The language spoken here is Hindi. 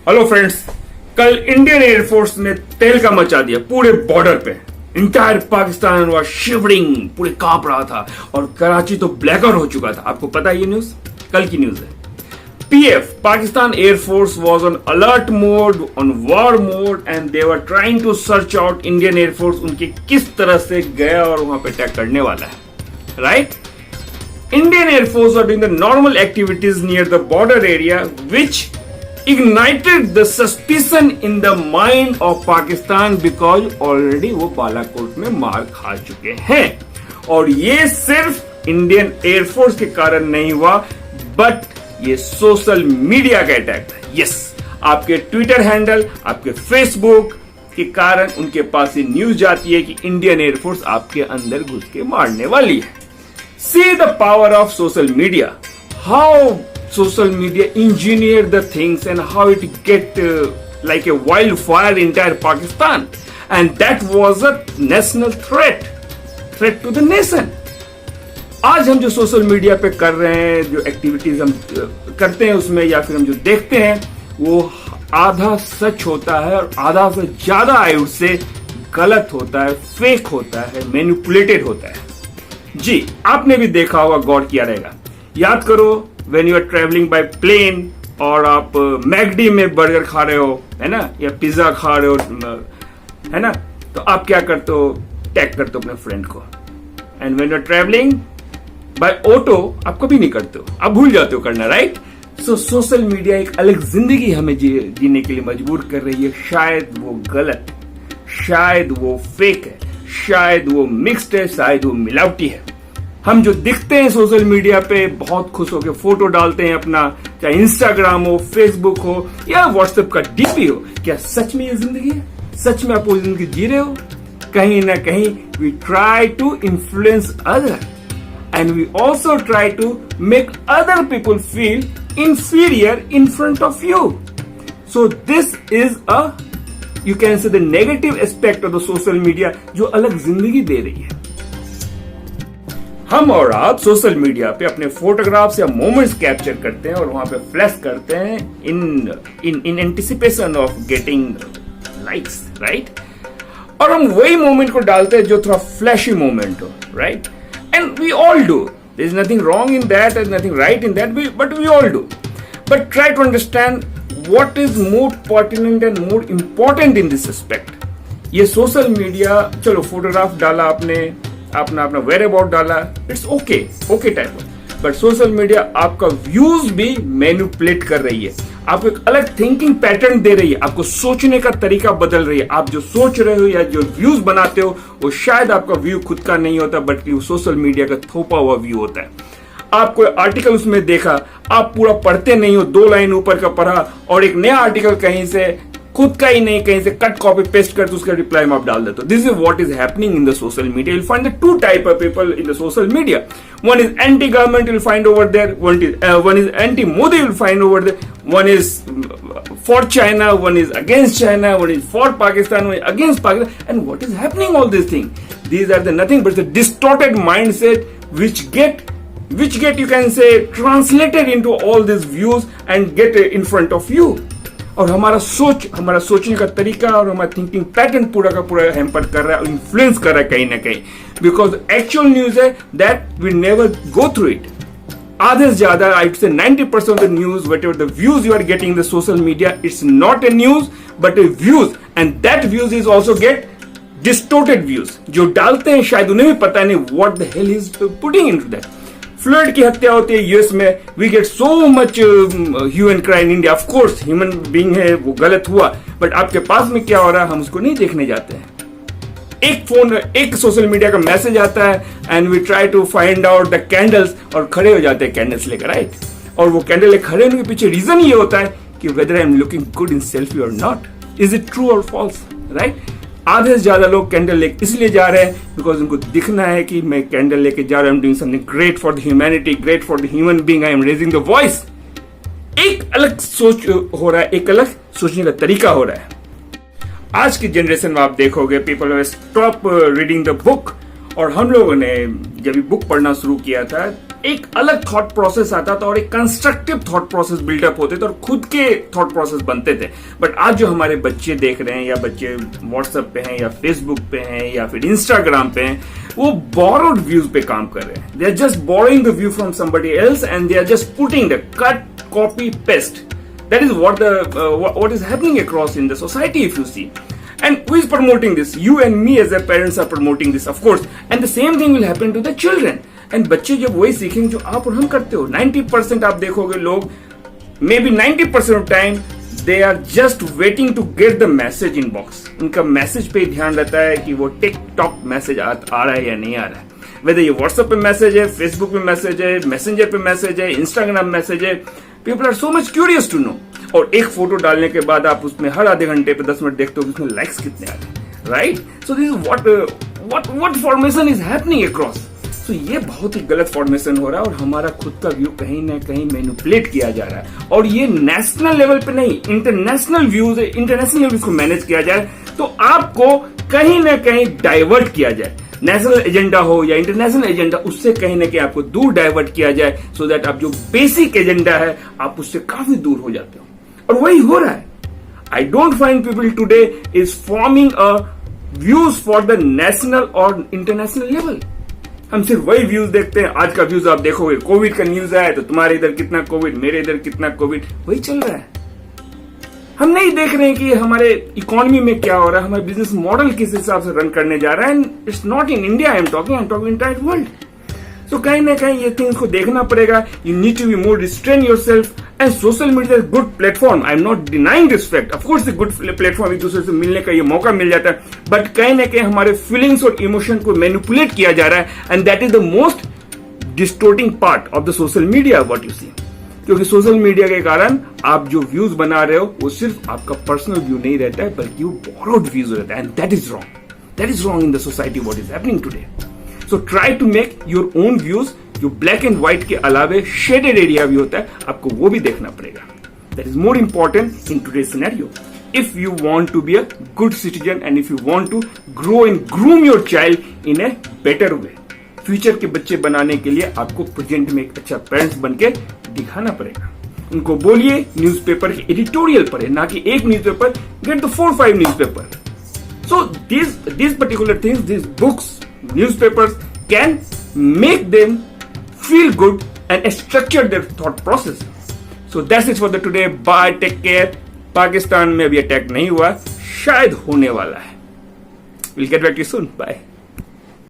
हेलो फ्रेंड्स, कल इंडियन एयरफोर्स ने तहलका मचा दिया पूरे बॉर्डर पे। इंटायर पाकिस्तान वाज शिवरिंग, पूरे कांप रहा था और कराची तो ब्लैकआउट हो चुका था। आपको पता है ये न्यूज? कल की न्यूज है। PF Pakistan air force was on alert mode, on war mode and they were trying to search out Indian air force उनके किस तरह से गया और वहां पे अटैक करने वाला है, right? Indian Air Force were doing the normal activities near the border area, which ignited the suspicion in the mind of Pakistan because already वो बालाकोट में मार खा चुके हैं। और ये सिर्फ इंडियन एयरफोर्स के कारण नहीं हुआ, बट ये सोशल मीडिया का अटैक था। यस, आपके ट्विटर हैंडल, आपके फेसबुक के कारण उनके पास ये न्यूज जाती है कि इंडियन एयरफोर्स आपके अंदर घुस के मारने वाली है। See the power of social media, how social media engineer the things and how it get like a wildfire in entire Pakistan, and that was a national threat to the nation. आज हम जो सोशल मीडिया पे कर रहे हैं, जो एक्टिविटीज हम करते हैं उसमें या फिर हम जो देखते हैं, वो आधा सच होता है और आधा से ज्यादा आई वुड से गलत होता है, फेक होता है, मैनिपुलेटेड होता है। जी, आपने भी देखा होगा, गौर किया रहेगा। याद करो, when you are travelling by plane और आप मैकडी में बर्गर खा रहे हो, है ना, या पिज्जा खा रहे हो, है ना, तो आप क्या करते हो? टैग करते हो अपने फ्रेंड को। And when you are travelling by auto, आप कभी नहीं करते हो, आप भूल जाते हो करना, राइट? सो सोशल मीडिया एक अलग जिंदगी हमें जीने के लिए मजबूर कर रही है। शायद वो गलत, शायद वो फेक है, शायद वो मिक्स्ड है, शायद वो मिलावटी है। हम जो दिखते हैं सोशल मीडिया पे, बहुत खुश होकर फोटो डालते हैं अपना, चाहे इंस्टाग्राम हो, फेसबुक हो या व्हाट्सएप का डीपी हो, क्या सच में ये जिंदगी है? सच में आप वो जिंदगी जी रहे हो? कहीं ना कहीं we try to influence other and we also try to make other people feel inferior in front of you. So this is a you can say the negative aspect of the social media, जो अलग जिंदगी दे रही है। हम और आप सोशल मीडिया पे अपने फोटोग्राफ्स या मोमेंट्स कैप्चर करते हैं और वहां पे फ्लैश करते हैं in anticipation of getting likes, right? और हम वही मोमेंट को डालते हैं जो थोड़ा फ्लैशी मोमेंट हो, right? And we all do, there is nothing wrong in that, there is nothing right in that, but we all do. But try to understand what is more pertinent and more important in this aspect. ये सोशल मीडिया, चलो फोटोग्राफ डाला आपने, अपना वेयर अबाउट डाला, it's okay type, but social media आपका व्यूज भी मैनिपुलेट कर रही है, आपको एक अलग थिंकिंग पैटर्न दे रही है, आपको सोचने का तरीका बदल रही है। आप जो सोच रहे हो या जो व्यूज बनाते हो, वो शायद आपका व्यू खुद का नहीं होता, बल्कि वो सोशल मीडिया का थोपा हुआ व्यू होता है। आप कोई आर्टिकल उसमें देखा, आप पूरा पढ़ते नहीं हो, 2 लाइन ऊपर का पढ़ा और एक नया आर्टिकल कहीं से, खुद का ही नहीं, कहीं से कट कॉपी पेस्ट करके उसका रिप्लाई में आप डाल देते हो। This is what is happening in the social media. You find the 2 type of people in the social media. One is anti government, you will find over there, one is anti Modi, you will find over there, one is for China, one is against China, one is for Pakistan, one is against Pakistan. And what is happening all this thing? These are the nothing but the distorted mindset which get you can say translated into all these views and get in front of you. और हमारा सोचने का तरीका और हमारा थिंकिंग पैटर्न पूरा का पूरा हैम्पर कर रहा है, इन्फ्लुएंस कर रहा है कहीं ना कहीं, बिकॉज एक्चुअल न्यूज है that we never go through it. आधे से ज्यादा, I would say 90% of the news, whatever the views you are getting in the social media, it's not a news but a views, and that views is also get distorted views. जो डालते हैं शायद उन्हें भी पता नहीं what the hell is putting into that. फ्लोइड की हत्या होती है यूएस में, we get so much hue and cry in India. Of course human being है, वो गलत हुआ, बट आपके पास में क्या हो रहा है हम उसको नहीं देखने जाते हैं। एक सोशल मीडिया का मैसेज आता है and we try to find out the candles, और खड़े हो जाते हैं कैंडल्स लेकर, राइट? और वो कैंडल खड़े होने के पीछे रीजन ये होता है कि whether I am looking good in selfie और नॉट, इज इट ट्रू और फॉल्स, राइट? आधे से ज्यादा लोग कैंडल लेके इसलिए जा रहे हैं बिकॉज उनको दिखना है कि मैं कैंडल लेके जा रहा हूं, doing something great for the humanity, great for the human being, I am raising the voice. एक अलग सोच हो रहा है, एक अलग सोचने का तरीका हो रहा है। आज की जनरेशन में आप देखोगे people stop reading the book और हम लोगों ने जब ये बुक पढ़ना शुरू किया था, एक अलग थॉट प्रोसेस आता था और एक कंस्ट्रक्टिव थॉट प्रोसेस बिल्डअप होते थे और खुद के थॉट प्रोसेस बनते थे। बट आज जो हमारे बच्चे देख रहे हैं, या बच्चे व्हाट्सएप पे हैं या फेसबुक पे हैं या फिर इंस्टाग्राम पे हैं, वो बोरोड व्यूज पे काम कर रहे हैं। They are just borrowing the view from somebody else and they are just putting the cut, copy, paste. That is what is happening across in the society, if you see. And who is promoting this? You and me as a parents are promoting this, of course. And the same thing will happen to the children. And बच्चे जब वही सीखेंगे जो आप और हम करते हो. 90% आप देखोगे लोग, maybe 90% of time they are just waiting to get the message in box. उनका मैसेज पे ध्यान रहता है कि वो टिकटॉक मैसेज आ रहा है या नहीं आ रहा है. Whether ये व्हाट्सएप पे मैसेज है, फेसबुक पे मैसेज है, मैसेंजर पे मैसेज है, इंस्टाग्राम मैसेज है, people are so much curious to know. और एक फोटो डालने के बाद आप उसमें हर आधे घंटे पे 10 मिनट देखते हो कि उसमें लाइक्स कितने आ रहे हैं, right? So this is what formation is happening across. So ये बहुत ही गलत फॉर्मेशन हो रहा है और हमारा खुद का व्यू कहीं ना कहीं मैनिपुलेट किया जा रहा है. और ये नेशनल लेवल पे नहीं, इंटरनेशनल लेवल को मैनेज किया जाए तो आपको कहीं ना कहीं डाइवर्ट किया जाए. नेशनल एजेंडा हो या इंटरनेशनल एजेंडा, उससे कहीं ना कहीं आपको दूर डाइवर्ट किया जाए, सो दैट आप जो बेसिक एजेंडा है आप उससे काफी दूर हो जाते हो. और वही हो रहा है. I don't find people today is forming a views for the national और इंटरनेशनल लेवल. हम सिर्फ वही व्यूज देखते हैं. आज का व्यूज आप देखोगे, कोविड का न्यूज आया तो तुम्हारे इधर कितना कोविड, मेरे इधर कितना कोविड, वही चल रहा है. हम नहीं देख रहे हैं कि हमारे इकोनॉमी में क्या हो रहा है, हमारा बिजनेस मॉडल किस हिसाब से रन करने जा रहा है. And it's not in India I am talking entire world. तो कहीं ना कहीं ये थिंग्स को देखना पड़ेगा. You need to be more restrain yourself. And social media is good platform, I am not denying this fact. Of course good platform, एक दूसरे से मिलने का ये मौका मिल जाता है. बट कहीं ना कहीं हमारे फीलिंग्स और इमोशन को मैनिपुलेट किया जा रहा है. And that is the most distorting part of the social media what you see. क्योंकि सोशल मीडिया के कारण आप जो व्यूज बना रहे हो वो सिर्फ आपका पर्सनल व्यू नहीं रहता है, बल्कि वो बोरोड व्यूज रहता है. And that is wrong. That is wrong in the society what is happening today. So try to make your own views. जो ब्लैक एंड व्हाइट के अलावे शेडेड एरिया भी होता है, आपको वो भी देखना पड़ेगा. That is more important in today scenario. If you want to be a good citizen and if you want to grow and groom your child in a better way. Future के बच्चे बनाने के लिए आपको प्रेजेंट में एक अच्छा पेरेंट्स बनके दिखाना पड़ेगा. उनको बोलिए न्यूज़पेपर की एडिटोरियल पढ़े, ना कि एक newspaper. Get the 4-5 newspaper. So these particular things, these books, newspapers can make them feel good and structure their thought process. So that's it for the today. Bye, take care. Pakistan में अभी अटैक नहीं हुआ, शायद होने वाला है. We'll get back to you soon. Bye.